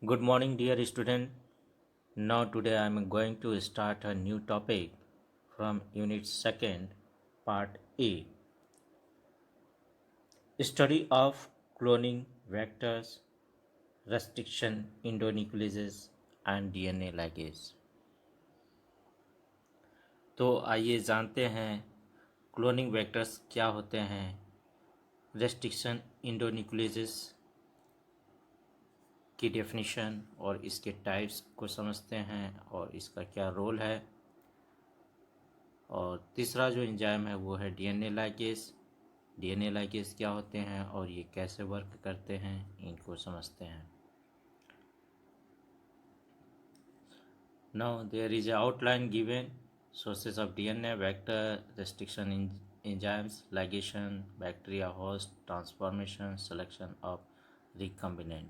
Good morning, dear student. Now, today I am going to start a new topic from Unit 2nd, Part A. Study of cloning vectors, restriction, endonucleases and DNA ligase. तो आइए जानते हैं cloning vectors क्या होते हैं, restriction इंडोन्यूक्लियसेस की definition और इसके टाइप्स को समझते हैं और इसका क्या रोल है। और तीसरा जो एंजाइम है वो है डीएनए लाइगेज। डीएनए लाइगेज क्या होते हैं और ये कैसे वर्क करते हैं, इनको समझते हैं। Now there is outline given, sources of DNA, vector, restriction enzymes, ligation, bacteria host, transformation, selection of recombinant.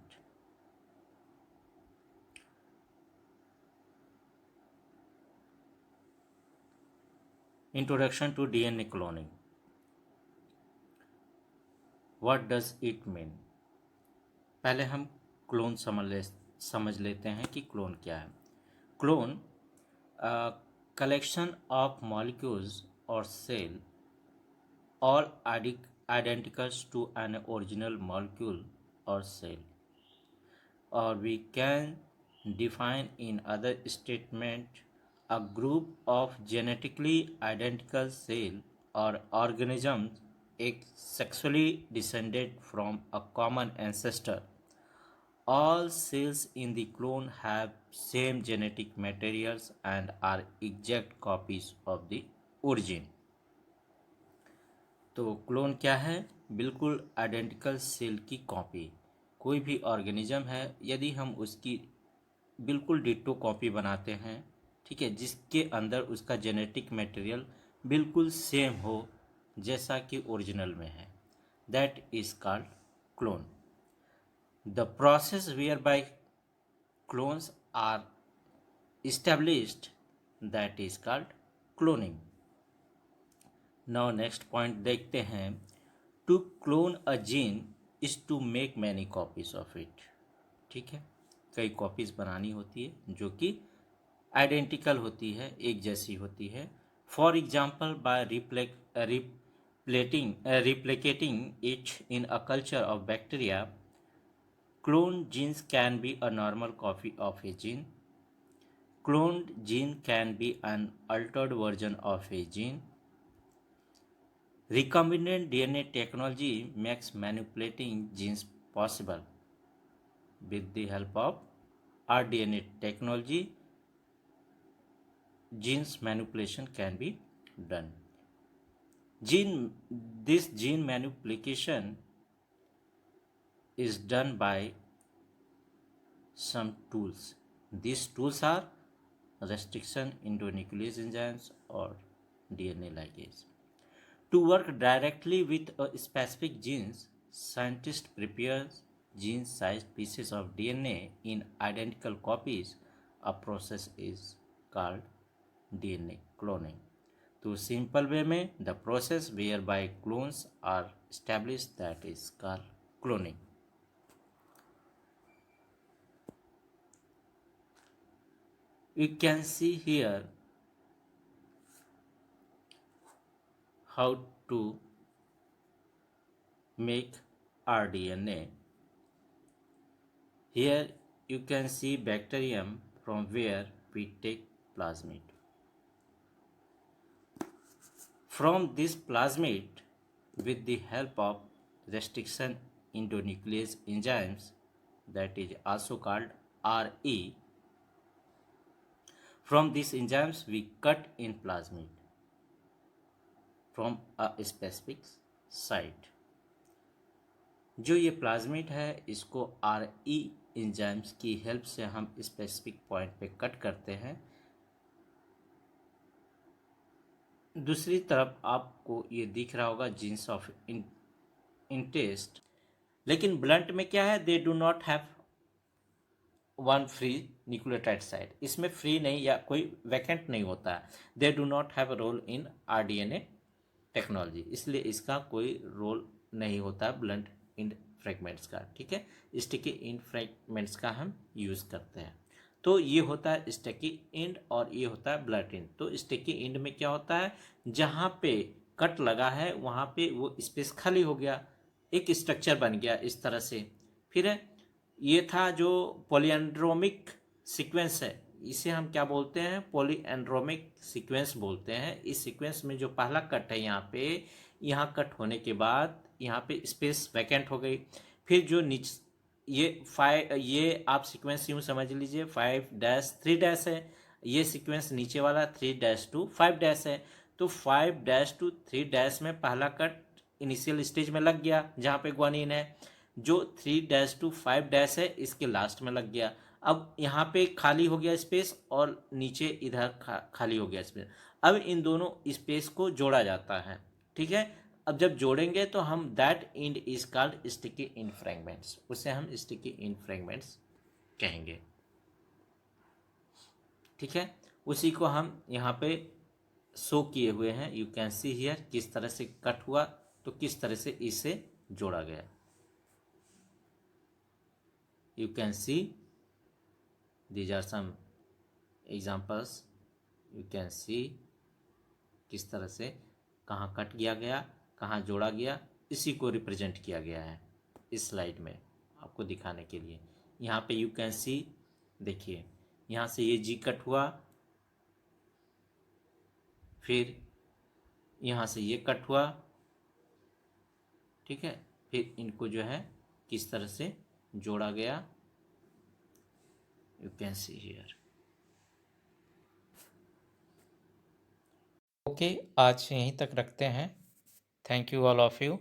Introduction to DNA cloning. What does it mean. पहले हम क्लोन समझ लेते हैं कि क्लोन क्या है। Clone collection of molecules or cell all identical to an original molecule or cell, or we can define in other statement a group of genetically identical cell or organisms sexually descended from a common ancestor. All cells in the clone have same genetic materials and are exact copies of the origin. तो clone क्या है? बिल्कुल identical cell की copy. कोई भी organism है, यदि हम उसकी बिल्कुल डिट्टो कॉपी बनाते हैं, ठीक है, जिसके अंदर उसका जेनेटिक मटेरियल बिल्कुल सेम हो जैसा कि ओरिजिनल में है, that is called clone. The process whereby clones are established, that is called cloning. Now next point देखते हैं। To clone a gene is to make many copies of it. ठीक है, कई कॉपीज बनानी होती है जो कि आइडेंटिकल होती है, एक जैसी होती है। For example bye replicating it in a culture of bacteria, cloned genes can be a normal copy of a gene. Cloned gene can be an altered version of a gene. Recombinant DNA technology makes manipulating genes possible. With the help of rDNA technology, genes manipulation can be done. This gene manipulation is done by some tools. These tools are restriction endonuclease enzymes or DNA ligase. To work directly with a specific genes, scientists prepare gene-sized pieces of DNA in identical copies. A process is called DNA cloning. तो simple way में the process whereby clones are established, that is called cloning. You can see here how to make rDNA. Here you can see bacterium from where we take plasmid. From this plasmid, with the help of restriction endonuclease enzymes, that is also called RE, from these enzymes we cut in plasmid from a specific site. जो ये plasmid है इसको RE enzymes की help से हम specific point पे cut करते हैं। दूसरी तरफ आपको ये दिख रहा होगा जीन्स ऑफ इंटरेस्ट, लेकिन ब्लंट में क्या है, they do not have one free nucleotide site. इसमें फ्री नहीं या कोई वैकेंट नहीं होता है। They do not have role in rDNA technology, इसलिए इसका कोई रोल नहीं होता है ब्लंट फ्रेगमेंट्स का, ठीक है, स्टिकी इन फ्रेगमेंट्स का हम यूज़ करते हैं। तो ये होता है स्टिकी एंड और ये होता है ब्लंट एंड। तो स्टिकी एंड में क्या होता है, जहाँ पे कट लगा है वहाँ पे वो स्पेस खाली हो गया, एक स्ट्रक्चर बन गया इस तरह से। फिर ये था जो पॉलीएंड्रोमिक सीक्वेंस है, इसे हम क्या बोलते हैं, पॉलीएंड्रोमिक सीक्वेंस बोलते हैं। इस सीक्वेंस में जो पहला कट है यहाँ कट होने के बाद यहाँ पे स्पेस वैकेंट हो गई। फिर जो नीचे ये आप सीक्वेंस यूँ समझ लीजिए 5-3 है, ये सीक्वेंस नीचे वाला 3-5 है। तो 5-3 में पहला कट इनिशियल स्टेज में लग गया जहाँ पे ग्वानिन है, जो 3-5 है इसके लास्ट में लग गया। अब यहाँ पे खाली हो गया स्पेस और नीचे इधर खाली हो गया स्पेस। अब इन दोनों स्पेस को जोड़ा जाता है, ठीक है। अब जब जोड़ेंगे तो हम that end is called sticky in fragments, उसे हम स्टिकी इन फ्रेगमेंट्स कहेंगे, ठीक है। उसी को हम यहाँ पे शो किए हुए हैं, यू कैन सी हियर किस तरह से कट हुआ तो किस तरह से इसे जोड़ा गया। You can see these are some examples, you can see किस तरह से कहाँ कट किया गया, कहाँ जोड़ा गया, इसी को रिप्रेजेंट किया गया है इस स्लाइड में आपको दिखाने के लिए। यहाँ पे यू कैन सी देखिए, यहाँ से ये जी कट हुआ, फिर यहाँ से ये कट हुआ, ठीक है, फिर इनको जो है किस तरह से जोड़ा गया, you can see here. Okay, आज यहीं तक रखते हैं। Thank you all of you.